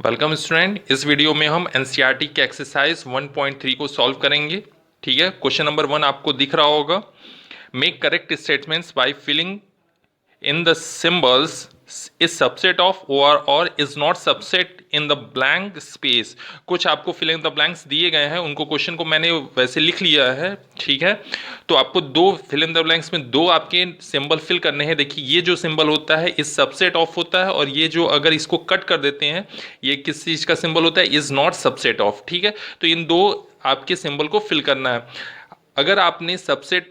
Welcome student. इस video में हम एनसीईआरटी के एक्सरसाइज 1.3 को सॉल्व करेंगे। ठीक है, क्वेश्चन नंबर 1 आपको दिख रहा होगा। Make correct statements by filling in the symbols is subset of और is not subset in the blank space. कुछ आपको फिल इन द ब्लैंक्स दिए गए हैं, उनको क्वेश्चन को मैंने वैसे लिख लिया है। ठीक है, तो आपको दो फिल इन द ब्लैंक्स में दो आपके सिंबल फिल करने हैं। देखिए, ये जो सिंबल होता है इस सबसेट ऑफ होता है, और ये जो अगर इसको कट कर देते हैं, ये किस चीज़ का सिंबल होता है, इज नॉट सबसेट ऑफ। ठीक है, तो इन दो आपके सिंबल को फिल करना है। अगर आपने सबसेट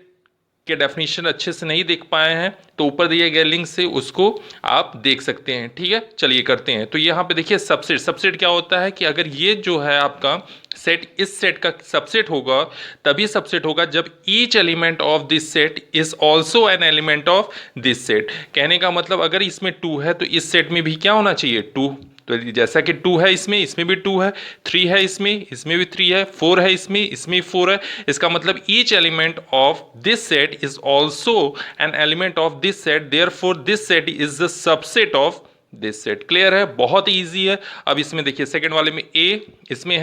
के डेफिनेशन अच्छे से नहीं देख पाए हैं तो ऊपर दिए गए लिंक से उसको आप देख सकते हैं। ठीक है, चलिए करते हैं। तो यहाँ पे देखिए, सबसेट सबसेट क्या होता है कि अगर ये जो है आपका सेट इस सेट का सबसेट होगा, तभी सबसेट होगा जब each element of this set is also an element of this set. कहने का मतलब अगर इसमें 2 है तो इस सेट में भी क्या होना चाहिए, 2। तो जैसा कि 2 है इसमें, इसमें भी 2 है, 3 है इसमें भी 3 है, 4 है इसमें भी 4 है। इसका मतलब each element of this set is also an element of this set, therefore this set is the subset of this set. Clear है, बहुत ईजी है। अब इसमें देखिए, सेकंड वाले में ए इसमें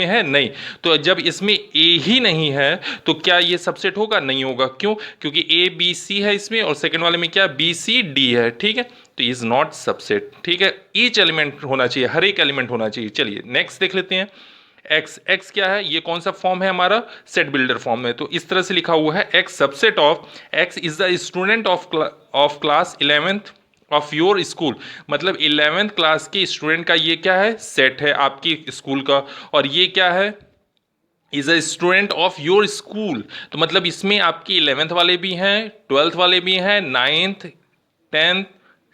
है नहीं, तो जब इसमें ए ही नहीं है तो क्या ये सबसेट होगा? नहीं होगा। क्यों? क्योंकि ए बी सी है इसमें, और सेकंड वाले में क्या, बी सी डी है। ठीक है, तो इज नॉट सबसेट। ठीक है, ईच एलिमेंट होना चाहिए, हर एक एलिमेंट होना चाहिए। चलिए नेक्स्ट देख लेते हैं। एक्स क्या है, ये कौन सा फॉर्म है हमारा, सेट बिल्डर फॉर्म में। तो इस तरह से लिखा हुआ है, x subset of x is the student of class 11th of your school. मतलब 11th क्लास के स्टूडेंट का ये क्या है, सेट है आपकी स्कूल का। और ये क्या है, is a student of your school. तो मतलब इसमें आपकी 11th वाले भी हैं, 12th वाले भी हैं, 9th 10th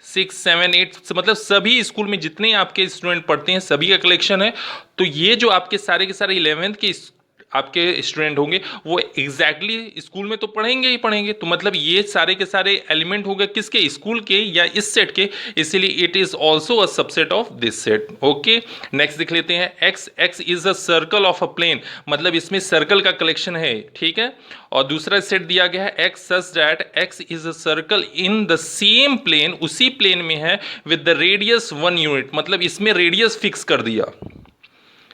6 7 8, मतलब सभी स्कूल में जितने आपके स्टूडेंट पढ़ते हैं सभी का कलेक्शन है। तो ये जो आपके सारे के सारे 11th के आपके स्टूडेंट होंगे वो एग्जैक्टली स्कूल में तो पढ़ेंगे ही पढ़ेंगे। तो मतलब ये सारे के सारे एलिमेंट हो गए किसके, स्कूल के या इस सेट के, इसीलिए it is also a subset of this set. Okay, next देख लेते हैं। X is a circle of a plane, मतलब इसमें सर्कल का कलेक्शन है। ठीक है, और दूसरा सेट दिया गया है X such that X is a circle in the same plane, उसी प्लेन में है, विद द रेडियस 1 यूनिट। मतलब इसमें रेडियस फिक्स कर दिया।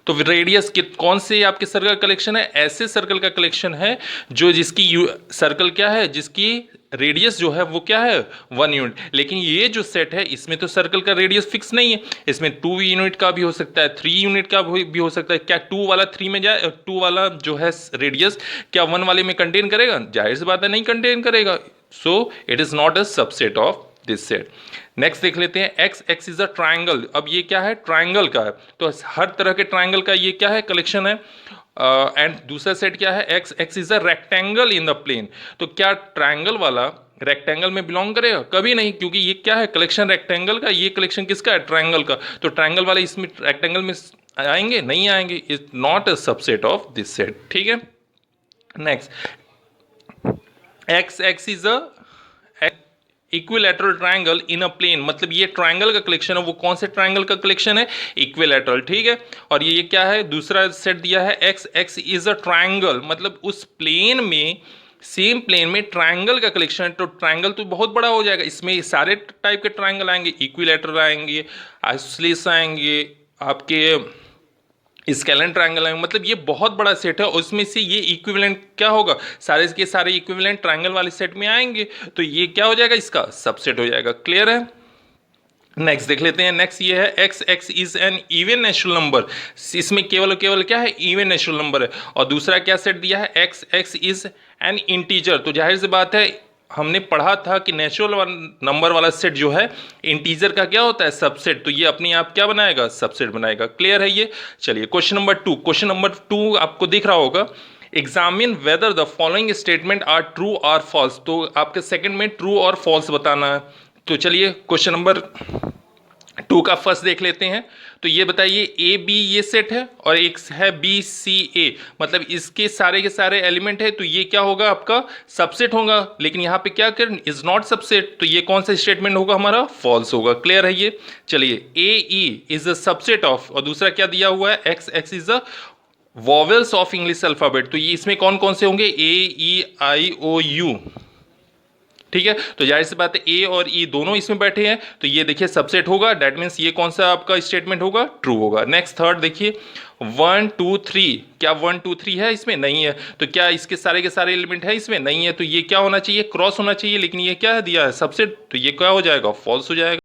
तो रेडियस कौन से आपके सर्कल का कलेक्शन है, ऐसे सर्कल का कलेक्शन है जो जिसकी सर्कल क्या है, जिसकी रेडियस जो है वो क्या है, 1 यूनिट। लेकिन ये जो सेट है इसमें तो सर्कल का रेडियस फिक्स नहीं है, इसमें 2 यूनिट का भी हो सकता है, 3 यूनिट का भी हो सकता है। क्या 2 वाला 3 में जाए, 2 वाला जो है रेडियस क्या 1 वाले में कंटेन करेगा? जाहिर सी बात है नहीं कंटेन करेगा। So it is not a subset of this set. Next देख लेते हैं, एक्स इज अ ट्राइंगल। अब ये क्या है, ट्राइंगल का है, तो हर तरह के ट्राइंगल का ये क्या है, कलेक्शन है। एंड दूसरा सेट क्या है, X is a rectangle in the plane. तो क्या ट्राइंगल वाला रेक्टेंगल में बिलोंग करेगा? कभी नहीं, क्योंकि ये क्या है, कलेक्शन रेक्टेंगल का, ये कलेक्शन किसका है, ट्राइंगल का। तो ट्राइंगल वाले इसमें रेक्टेंगल में आएंगे नहीं आएंगे, is not a subset of this set. ठीक है, next X is a equilateral triangle in a plane. मतलब ये ट्रायंगल का कलेक्शन है, वो कौन से ट्रायंगल का कलेक्शन है, इक्विलैटरल। ठीक है, और ये क्या है, दूसरा सेट दिया है एक्स इज अ ट्रायंगल, मतलब उस प्लेन में, सेम प्लेन में ट्रायंगल का कलेक्शन है। तो ट्रायंगल तो बहुत बड़ा हो जाएगा, इसमें सारे टाइप के ट्रायंगल आएंगे, इक्विलैटरल आएंगे, आइसोसेलेस आएंगे, आपके स्केलेन ट्रायंगल है। मतलब ये बहुत बड़ा सेट है, उसमें से ये इक्विवेलेंट क्या होगा, सारे के सारे इक्विवेलेंट ट्रायंगल वाले सेट में आएंगे, तो ये क्या हो जाएगा, इसका सबसेट हो जाएगा। क्लियर है, नेक्स्ट देख लेते हैं। नेक्स्ट ये है X is an even natural number. इसमें केवल केवल क्या है, इवन नेचुरल नंबर है। और दूसरा क्या सेट दिया है, एक्स इज एन इंटीजर। तो जाहिर सी बात है, हमने पढ़ा था कि नेचुरल नंबर वाला सेट जो है इंटीजर का क्या होता है, सबसेट। तो ये अपने आप क्या बनाएगा, सबसेट बनाएगा। क्लियर है ये। चलिए क्वेश्चन नंबर टू आपको दिख रहा होगा, examine whether the following statement are true और फॉल्स। तो आपके सेकंड में ट्रू और फॉल्स बताना है। तो चलिए क्वेश्चन नंबर 2 का फर्स्ट देख लेते हैं। तो ये बताइए, ए बी ये सेट है और एक है बी सी ए, मतलब इसके सारे के सारे एलिमेंट है, तो ये क्या होगा, आपका सबसेट होगा। लेकिन यहाँ पे क्या कर, इज नॉट सबसेट, तो ये कौन सा स्टेटमेंट होगा, हमारा फॉल्स होगा। क्लियर है ये। चलिए A E is a subset of, और दूसरा क्या दिया हुआ है, X is a vowels of English alphabet. तो ये इसमें कौन कौन से होंगे, ए ई आई ओ यू, ठीक है, तो जाहिर सी बात है ए और ई दोनों इसमें बैठे हैं, तो ये देखिए सबसेट होगा, दैट मीन्स ये कौन सा आपका स्टेटमेंट होगा, ट्रू होगा। नेक्स्ट थर्ड देखिए 1 2 3, क्या 1 2 3 है इसमें, नहीं है, तो क्या इसके के सारे एलिमेंट है इसमें, नहीं है, तो ये क्या होना चाहिए, क्रॉस होना चाहिए, लेकिन ये क्या है दिया है सबसेट, तो ये क्या हो जाएगा, फॉल्स हो जाएगा।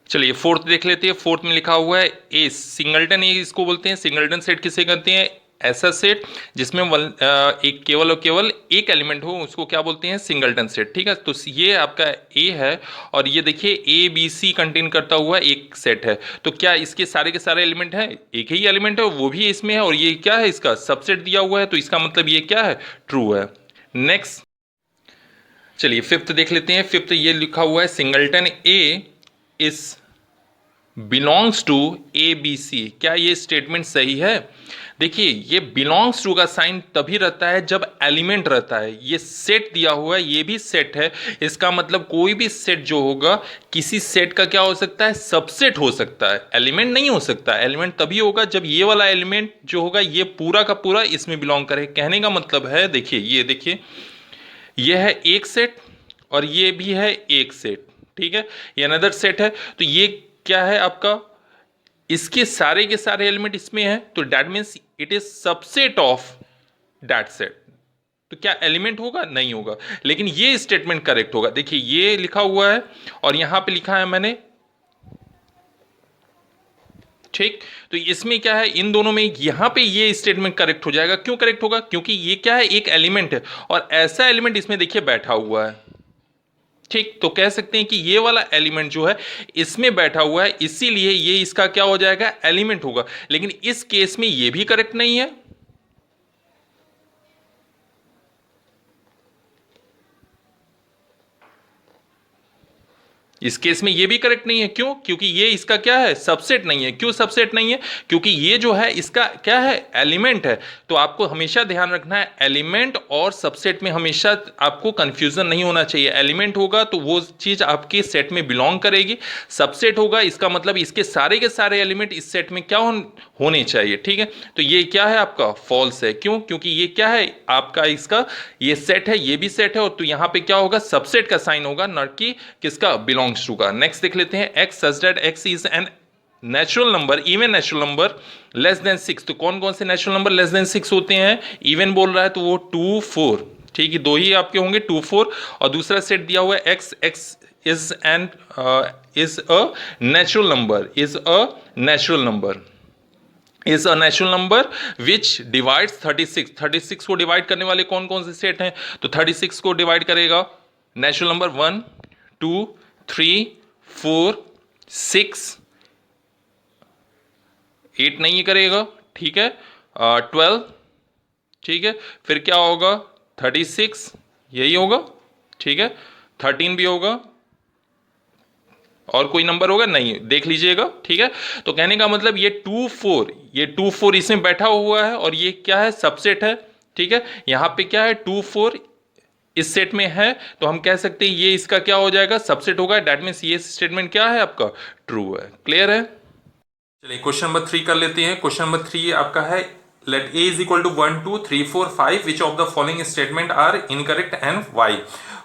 चलिए फोर्थ देख लेते हैं, फोर्थ में लिखा हुआ है ए सिंगल्टन, ए इसको बोलते हैं, सिंगल्टन सेट किसे कहते हैं, ऐसा सेट जिसमें एक केवल और केवल एक एलिमेंट हो उसको क्या बोलते हैं, सिंगल्टन सेट। ठीक है, तो ये आपका ए है और ये देखिए ए बी सी कंटेन करता हुआ एक सेट है, तो क्या इसके के सारे एलिमेंट हैं, एक ही एलिमेंट है वो भी इसमें है, और ये क्या है, इसका सबसेट दिया हुआ है, तो इसका मतलब ये क्या है, ट्रू है। नेक्स्ट चलिए फिफ्थ देख लेते हैं, फिफ्थ ये लिखा हुआ है singleton A is belongs to A B C, क्या ये स्टेटमेंट सही है। देखिए ये बिलोंग्स टू का साइन तभी रहता है जब एलिमेंट रहता है, ये सेट दिया हुआ है, ये भी सेट है, इसका मतलब कोई भी सेट जो होगा किसी सेट का क्या हो सकता है, सबसेट हो सकता है, एलिमेंट नहीं हो सकता। एलिमेंट तभी होगा जब ये वाला एलिमेंट जो होगा ये पूरा का पूरा इसमें बिलोंग करे। कहने का मतलब है देखिए, ये देखिए ये है एक सेट और ये भी है एक सेट, ठीक है, ये अनदर सेट है, तो ये क्या है आपका, इसके सारे के सारे एलिमेंट इसमें है, तो that means it is subset of that set. तो क्या एलिमेंट होगा, नहीं होगा, लेकिन ये स्टेटमेंट करेक्ट होगा। देखिए ये लिखा हुआ है और यहां पे लिखा है मैंने, ठीक, तो इसमें क्या है, इन दोनों में यहां पे ये स्टेटमेंट करेक्ट हो जाएगा। क्यों करेक्ट होगा, क्योंकि ये क्या है, एक एलिमेंट है और ऐसा एलिमेंट इसमें देखिए बैठा हुआ है। ठीक, तो कह सकते हैं कि ये वाला एलिमेंट जो है इसमें बैठा हुआ है, इसीलिए ये इसका क्या हो जाएगा, एलिमेंट होगा। लेकिन इस केस में ये भी करेक्ट नहीं है, इस केस में ये भी करेक्ट नहीं है। क्यों, क्योंकि ये इसका क्या है, सबसेट नहीं है। क्यों सबसेट नहीं है, क्योंकि ये जो है इसका क्या है, एलिमेंट है। तो आपको हमेशा ध्यान रखना है, एलिमेंट और सबसेट में हमेशा आपको कंफ्यूजन नहीं होना चाहिए। एलिमेंट होगा तो वो चीज आपके सेट में बिलोंग करेगी, सबसेट होगा इसका मतलब इसके के सारे एलिमेंट इस सेट में क्या होने चाहिए। ठीक है, तो ये क्या है आपका, फॉल्स है। क्यों, क्योंकि ये क्या है आपका, इसका ये सेट है, ये भी सेट है, और तो यहां पे क्या होगा, सबसेट का साइन होगा, न कि किसका, बिलोंग टू का। नेक्स्ट देख लेते हैं, x such that x is an natural number, even natural number less than 6। तो कौन कौन से नेचुरल नंबर लेस देन 6 होते हैं, इवन बोल रहा है तो वो 2 4, ठीक है, दो ही आपके होंगे 2 4, और दूसरा सेट दिया हुआ है x is an is a natural number, is a natural number, is a natural number which divides 36। 36 को डिवाइड करने वाले कौन कौन से सेट हैं, तो 36 को डिवाइड करेगा नेचुरल नंबर 1 2 3 4 6, 8 नहीं करेगा, ठीक है, 12, ठीक है, फिर क्या होगा 36, यही होगा, ठीक है, 13 भी होगा, और कोई नंबर होगा नहीं, देख लीजिएगा, ठीक है। तो कहने का मतलब ये 2 4, ये 2 4 इसमें बैठा हुआ है और ये क्या है, सबसेट है, ठीक है। यहां पे क्या है 2 4 इस सेट में है, तो हम कह सकते हैं ये इसका क्या हो जाएगा, सबसेट होगा, दैट मींस ये स्टेटमेंट क्या है आपका, ट्रू है। क्लियर है। चलिए क्वेश्चन नंबर 3 कर लेते हैं। क्वेश्चन नंबर 3 आपका है, let a is equal to 1 2 3 4 5 which of the following statement are incorrect and why.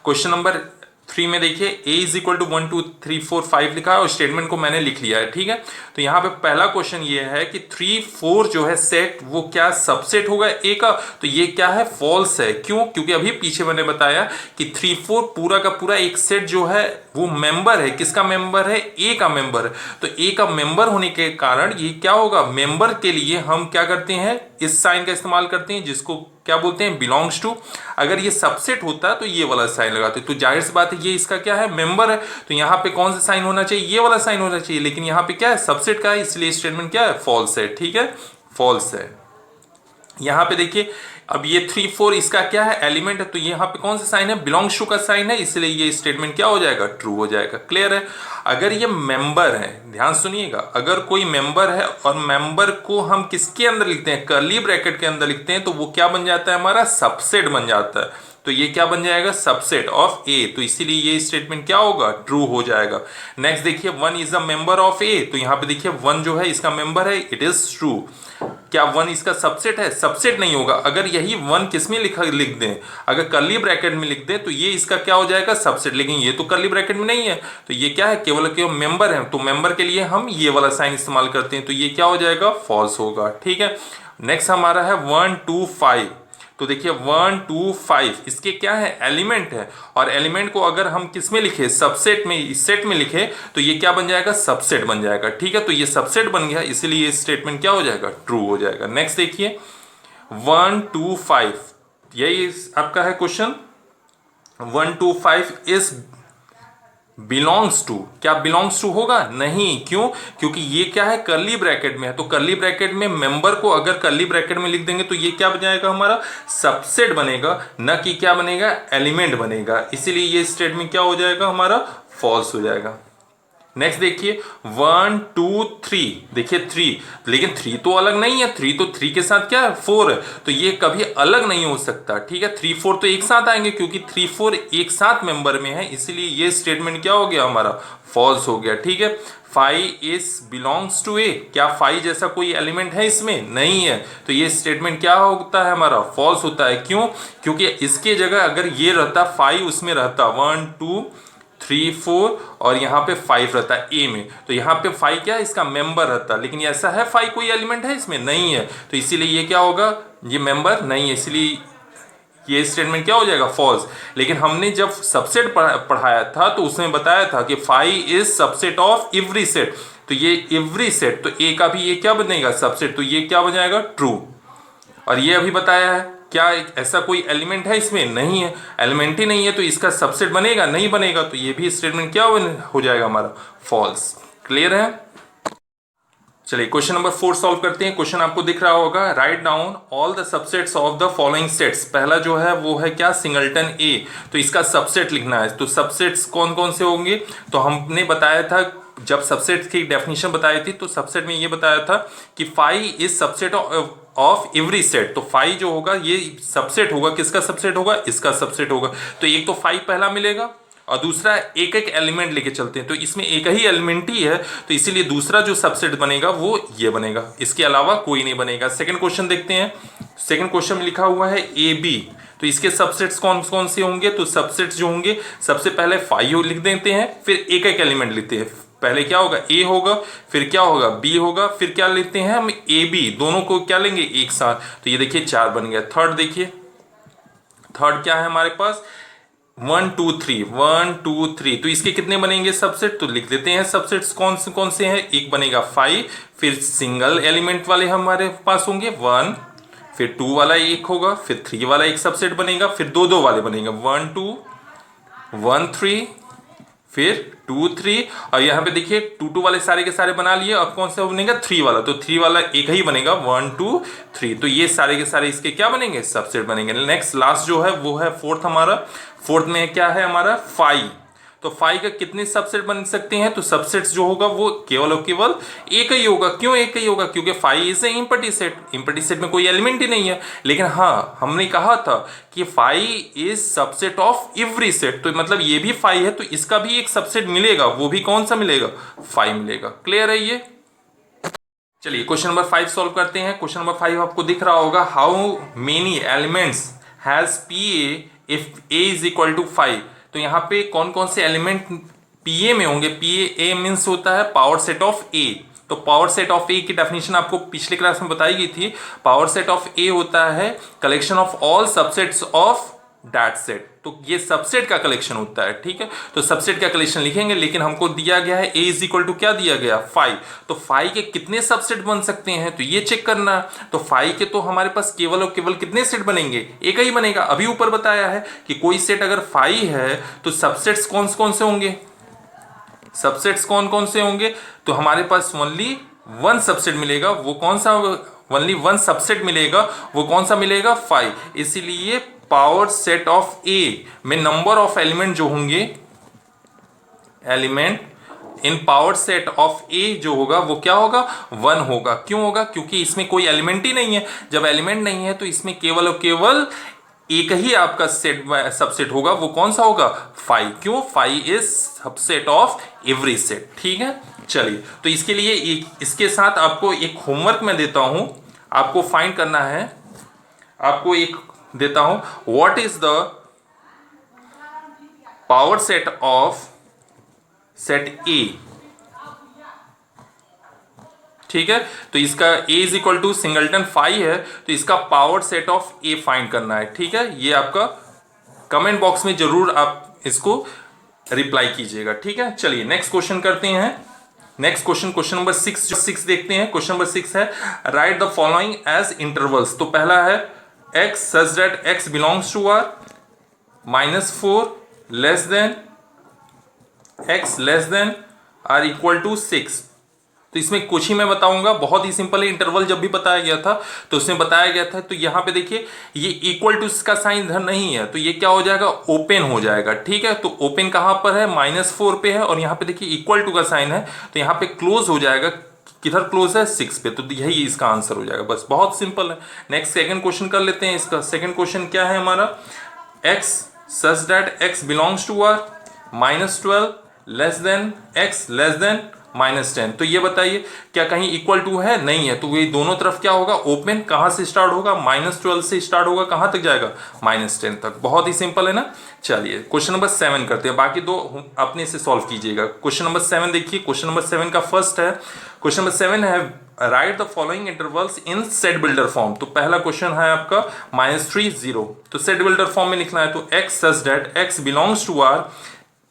Question number 3 में देखिए a इज इक्वल टू 1 2 3 4 5 लिखा है और स्टेटमेंट को मैंने लिख लिया है, ठीक है। तो यहाँ पे पहला क्वेश्चन ये है कि 3 4 जो है सेट, वो क्या सबसेट होगा a का, तो ये क्या है, फॉल्स है। क्यों, क्योंकि अभी पीछे मैंने बताया कि 3 4 पूरा का पूरा एक सेट जो है वो मेंबर है, किसका मेंबर है, a का मेंबर है। तो a का मेंबर होने के कारण ये क्या होगा, मेंबर के लिए हम क्या करते हैं, इस साइन का इस्तेमाल करते हैं, जिसको क्या बोलते हैं, बिलोंग्स टू। अगर ये सबसेट होता तो ये वाला साइन लगाते, तो जाहिर सी बात है ये इसका क्या है, मेंबर है, तो यहाँ पे कौन सा साइन होना चाहिए, ये वाला साइन होना चाहिए, लेकिन यहाँ पे क्या है, सबसेट का है, इसलिए स्टेटमेंट क्या है, फॉल्स है, ठीक है, फॉल्स है। यहाँ पे देखिए अब ये 3 4 इसका क्या है, एलिमेंट है, तो यहाँ पे कौन सा साइन है, बिलोंग्स टू का साइन है, इसलिए ये स्टेटमेंट क्या हो जाएगा, ट्रू हो जाएगा। क्लियर है। अगर ये मेंबर है, ध्यान सुनिएगा, अगर कोई मेंबर है और मेंबर को हम किसके अंदर लिखते हैं, कर्ली ब्रैकेट के अंदर लिखते हैं, तो वो क्या बन जाता है, हमारा सबसेट बन जाता है। तो ये क्या बन जाएगा, सबसेट ऑफ ए, तो इसीलिए ये स्टेटमेंट क्या होगा, ट्रू हो जाएगा। नेक्स्ट देखिए 1 इज अ मेंबर ऑफ ए, तो यहाँ पे देखिए 1 जो है इसका मेंबर है, इट इज ट्रू। क्या 1 इसका सबसेट है? सबसेट नहीं होगा। अगर यही 1 किस में लिख दें, अगर कर्ली ब्रैकेट में लिख दें तो ये इसका क्या हो जाएगा? सबसेट। लेकिन ये तो कर्ली ब्रैकेट में नहीं है, तो ये क्या है? केवल केवल मेंबर है, तो मेंबर के लिए हम ये वाला साइन इस्तेमाल करते हैं, तो ये क्या हो जाएगा? फॉल्स होगा। ठीक है, नेक्स्ट हमारा है 1 2 5। तो देखिए 1 2 5 इसके क्या है? एलिमेंट है, और एलिमेंट को अगर हम किस में लिखे? सबसेट में, इस सेट में लिखे तो ये क्या बन जाएगा? सबसेट बन जाएगा। ठीक है, तो ये सबसेट बन गया, इसलिए ये स्टेटमेंट क्या हो जाएगा? ट्रू हो जाएगा। नेक्स्ट देखिए 1 2 5, यही आपका है क्वेश्चन। 1 2 5 इज बिलोंग्स टू, क्या बिलोंग्स टू होगा? नहीं। क्यों? क्योंकि ये क्या है? कर्ली ब्रैकेट में है, तो कर्ली ब्रैकेट में मेंबर को अगर कर्ली ब्रैकेट में लिख देंगे तो ये क्या बन जाएगा? हमारा सबसेट बनेगा, न कि क्या बनेगा? एलिमेंट बनेगा। इसीलिए ये स्टेटमेंट क्या हो जाएगा? हमारा फॉल्स हो जाएगा। नेक्स्ट देखिए 1 2 3, देखिए 3, लेकिन 3 तो अलग नहीं है, 3 तो 3 के साथ क्या है? 4 है, तो ये कभी अलग नहीं हो सकता। ठीक है, 3 4 तो एक साथ आएंगे, क्योंकि 3 4 एक साथ मेंबर में है, इसलिए ये स्टेटमेंट क्या हो गया? हमारा फॉल्स हो गया। ठीक है, 5 इज बिलोंग्स टू ए, क्या 5 जैसा कोई एलिमेंट है इसमें? नहीं है, तो ये स्टेटमेंट क्या होता है? हमारा फॉल्स होता है। क्यों? क्योंकि इसके जगह अगर ये रहता 5 उसमें रहता 1 2 3 4 और यहाँ पे 5 रहता है ए में, तो यहाँ पे 5 क्या है? इसका मेंबर रहता, लेकिन ऐसा है 5 कोई एलिमेंट है इसमें? नहीं है, तो इसीलिए ये क्या होगा? ये मेंबर नहीं है, इसलिए ये स्टेटमेंट क्या हो जाएगा? फॉल्स। लेकिन हमने जब सबसेट पढ़ाया था तो उसमें बताया था कि 5 is subset of every set, तो ये एवरी सेट, तो ए का भी ये क्या बनेगा? सबसेट, तो ये क्या बन जाएगा? ट्रू। और ये अभी बताया है, क्या ऐसा कोई एलिमेंट है इसमें? नहीं है, एलिमेंट ही नहीं है, तो इसका सबसेट बनेगा? नहीं बनेगा, तो ये भी स्टेटमेंट क्या हो जाएगा? हमारा फॉल्स। क्लियर है? चलिए क्वेश्चन नंबर 4 सॉल्व करते हैं। क्वेश्चन आपको दिख रहा होगा, write down all the subsets of the following sets. पहला जो है वो है क्या? सिंगलटन ए, तो इसका सबसेट लिखना है। तो सबसेट्स कौन कौन से होंगे? तो हमने बताया था, जब सबसेट की डेफिनेशन बताई थी तो सबसेट में ये बताया था कि 5 is subset of every set. तो 5 जो होगा ये सबसेट होगा, किसका सबसेट होगा? इसका सबसेट होगा। तो एक तो 5 पहला मिलेगा, और दूसरा एक एक एलिमेंट लेके चलते हैं, तो इसमें एक ही एलिमेंट ही है, तो इसीलिए दूसरा जो सबसेट बनेगा वो ये बनेगा, इसके अलावा कोई नहीं बनेगा। सेकंड क्वेश्चन देखते हैं। सेकंड क्वेश्चन में लिखा हुआ है ए बी, तो इसके सबसेट्स कौन कौन से होंगे? तो सबसेट्स जो होंगे, सबसे पहले 5 लिख देते हैं, फिर एक एक एलिमेंट लिखते हैं। पहले क्या होगा? ए होगा, फिर क्या होगा? बी होगा, फिर क्या लेते हैं हम? ए बी, दोनों को क्या लेंगे? एक साथ, तो ये देखिए 4 बन गया। थर्ड देखिए, थर्ड क्या है हमारे पास? 1 2 3, 1 2 3, तो इसके कितने बनेंगे सबसेट? तो लिख देते हैं सबसेट्स कौन से हैं। एक बनेगा 5, फिर सिंगल एलिमेंट वाले हमारे पास होंगे 1, फिर 2 वाला एक होगा, फिर 3 वाला एक सबसेट बनेगा, फिर 2 वाले बनेंगे 1 2 1 3, फिर 2 3, और यहाँ पे देखिए 2 वाले सारे के सारे बना लिए। अब कौन सा बनेगा? 3 वाला, तो 3 वाला एक ही बनेगा 1 2 3, तो ये सारे के सारे इसके क्या बनेंगे? सबसेट बनेंगे। नेक्स्ट लास्ट जो है वो है फोर्थ हमारा। फोर्थ में क्या है हमारा? 5, तो 5 का कितने सबसेट बन सकते हैं? तो सबसेट्स जो होगा वो केवल और केवल एक ही होगा। क्यों एक ही होगा? क्योंकि 5 is empty set, empty set में कोई एलिमेंट ही नहीं है। लेकिन हाँ, हमने कहा था कि 5 is subset of every set, तो मतलब ये भी 5 है, तो इसका भी एक सबसेट मिलेगा, वो भी कौन सा मिलेगा? 5 मिलेगा। क्लियर है ये? चलिए क्वेश्चन नंबर 5 सॉल्व करते हैं। क्वेश्चन नंबर 5 आपको दिख रहा होगा, how many elements has P A if A is equal to 5। तो यहाँ पे कौन कौन से एलिमेंट पीए में होंगे? पीए मीन्स होता है पावर सेट ऑफ ए। तो पावर सेट ऑफ ए की डेफिनेशन आपको पिछले क्लास में बताई गई थी। पावर सेट ऑफ ए होता है collection of all subsets of that set, तो ये सबसेट का कलेक्शन होता है। ठीक है, तो सबसेट का कलेक्शन लिखेंगे, लेकिन हमको दिया गया है a इज इक्वल टू क्या दिया गया? 5, तो 5 के कितने सबसेट बन सकते हैं? तो ये चेक करना। तो 5 के तो हमारे पास केवल और केवल कितने सेट बनेंगे? एक ही बनेगा। अभी ऊपर बताया है कि कोई सेट अगर 5 है तो सबसेट्स कौन से होंगे? सबसेट्स कौन से होंगे? तो हमारे पास ओनली 1 सबसेट मिलेगा। वो कौन सा? ओनली 1 सबसेट मिलेगा, वो कौन सा मिलेगा? 5। इसीलिए पावर सेट ऑफ ए में नंबर ऑफ एलिमेंट जो होंगे, element in power set of A जो होगा वो क्या होगा? 1 होगा। क्यों होगा? क्योंकि इसमें कोई एलिमेंट ही नहीं है। जब एलिमेंट नहीं है तो इसमें केवल और केवल एक ही आपका सेट सबसेट होगा, वो कौन सा होगा? 5। क्यों? 5 is subset of every set. ठीक है, चलिए तो इसके लिए इसके साथ आपको एक होमवर्क मैं देता हूं। आपको फाइंड करना है, आपको एक देता हूं, what is the power set of set A. ठीक है, तो इसका A is equal to singleton phi है, तो इसका power set of A find करना है। ठीक है, ये आपका कमेंट बॉक्स में जरूर आप इसको रिप्लाई कीजिएगा। ठीक है, चलिए नेक्स्ट क्वेश्चन करते हैं। नेक्स्ट क्वेश्चन नंबर 6 देखते हैं। क्वेश्चन नंबर 6 है, write the following as intervals. तो पहला है x such that x belongs to R -4 less than x less than R equal to 6। तो इसमें कुछ ही मैं बताऊंगा, बहुत ही सिंपल है। इंटरवल जब भी बताया गया था तो उसमें बताया गया था, तो यहां पे देखिए ये इक्वल टू का साइन इधर नहीं है, तो ये क्या हो जाएगा, ओपन हो जाएगा। ठीक है, तो ओपन कहां पर है, -4 पे है, और यहां पे देखिए इक्वल टू का साइन है, तो यहां पे क्लोज हो जाएगा। किधर क्लोज है, 6 पे, तो यही इसका आंसर हो जाएगा। बस बहुत सिंपल है। नेक्स्ट सेकंड क्वेश्चन कर लेते हैं। इसका सेकंड क्वेश्चन क्या है हमारा, x such that x belongs to R -12 less than x less than -10। तो ये बताइए क्या कहीं इक्वल टू है, नहीं है, तो ये दोनों तरफ क्या होगा, ओपन। कहां से स्टार्ट होगा, -12 से स्टार्ट होगा, कहां तक जाएगा, -10 तक। बहुत ही सिंपल है ना। चलिए क्वेश्चन नंबर 7 करते हैं, बाकी दो अपने से सॉल्व कीजिएगा। क्वेश्चन नंबर 7 देखिए, क्वेश्चन नंबर 7 का फर्स्ट है, क्वेश्चन नंबर 7 है, write the following intervals in set builder form. तो पहला क्वेश्चन है आपका -3 0, तो सेट बिल्डर फॉर्म में लिखना है। तो x such that x belongs to R,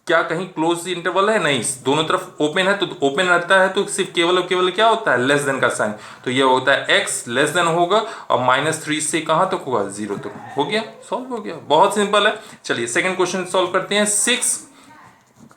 क्या कहीं क्लोज इंटरवल है, नहीं, दोनों तरफ ओपन है, तो ओपन रहता है तो सिर्फ केवल और केवल क्या होता है, लेस देन का साइन। तो ये होता है x लेस देन होगा, और -3 से कहां तक होगा, 0 तक। हो गया, सॉल्व हो गया, बहुत सिंपल है। चलिए सेकंड क्वेश्चन सॉल्व करते हैं। 6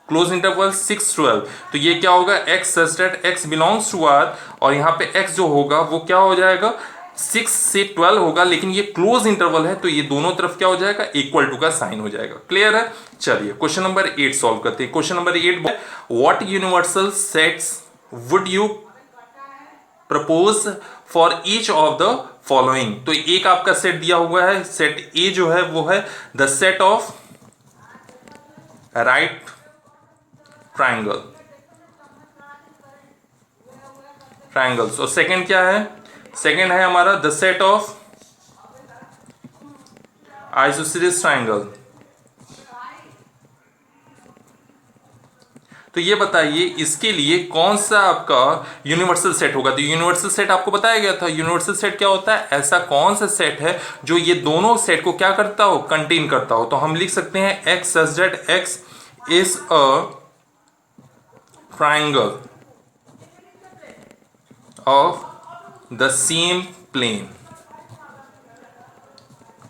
क्लोज इंटरवल 6 12, तो ये क्या होगा, x such that x belongs to R, और यहाँ पे x जो होगा वो क्या हो जाएगा, 6 से 12 होगा, लेकिन ये क्लोज इंटरवल है, तो ये दोनों तरफ क्या हो जाएगा, इक्वल टू का साइन हो जाएगा। क्लियर है। चलिए क्वेश्चन नंबर 8 सॉल्व करते हैं। Question number 8, what universal sets would you propose for each of the following. तो एक आपका सेट दिया हुआ है, सेट ए जो है वो है the set of right triangles, और सेकंड क्या है, सेकंड है हमारा the set of isosceles triangle. तो ये बताइए इसके लिए कौन सा आपका यूनिवर्सल सेट होगा। तो यूनिवर्सल सेट आपको बताया गया था। यूनिवर्सल सेट क्या होता है, ऐसा कौन सा सेट है जो ये दोनों सेट को क्या करता हो, कंटेन करता हो। तो हम लिख सकते हैं x such that x is a triangle of the same plane.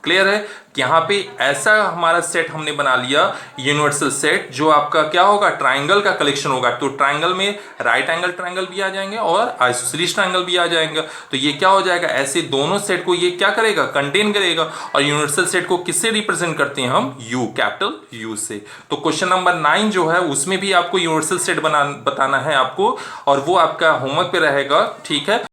Clear है कि यहां पे ऐसा हमारा सेट हमने बना लिया, यूनिवर्सल सेट, जो आपका क्या होगा, ट्राइंगल का कलेक्शन होगा। तो ट्राइंगल में राइट एंगल ट्राइंगल भी आ जाएंगे और आइसोसेलेस ट्राइंगल भी आ जाएंगे। तो ये क्या हो जाएगा, ऐसे दोनों सेट को ये क्या करेगा, कंटेन करेगा। और यूनिवर्सल सेट को किससे रिप्रेजेंट करते हैं हम, यू, कैपिटल यू से। तो क्वेश्चन नंबर 9 जो है उसमें भी आपको यूनिवर्सल सेट बताना है आपको, और वो आपका होमवर्क पे रहेगा। ठीक है।